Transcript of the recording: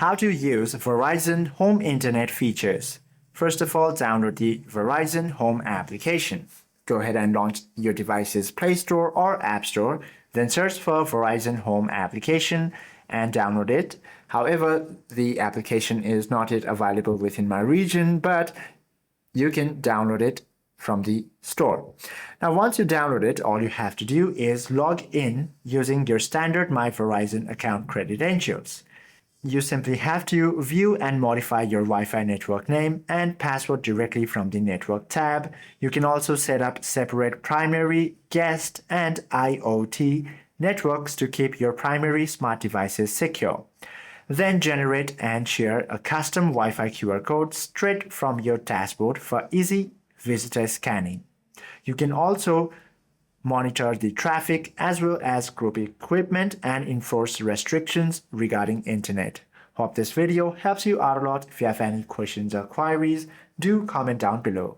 How to use Verizon Home Internet features. First of all, download the Verizon Home application. Go ahead and launch your device's Play Store or App Store, then search for Verizon Home application and download it. However, the application is not yet available within my region, but you can download it from the store. Now, once you download it, all you have to do is log in using your standard My Verizon account credentials. You simply have to view and modify your Wi-Fi network name and password directly from the Network tab. You can also set up separate primary, guest, and IoT networks to keep your primary smart devices secure. Then generate and share a custom Wi-Fi QR code straight from your dashboard for easy visitor scanning. You can also monitor the traffic as well as group equipment and enforce restrictions regarding internet. Hope this video helps you out a lot. If you have any questions or queries, do comment down below.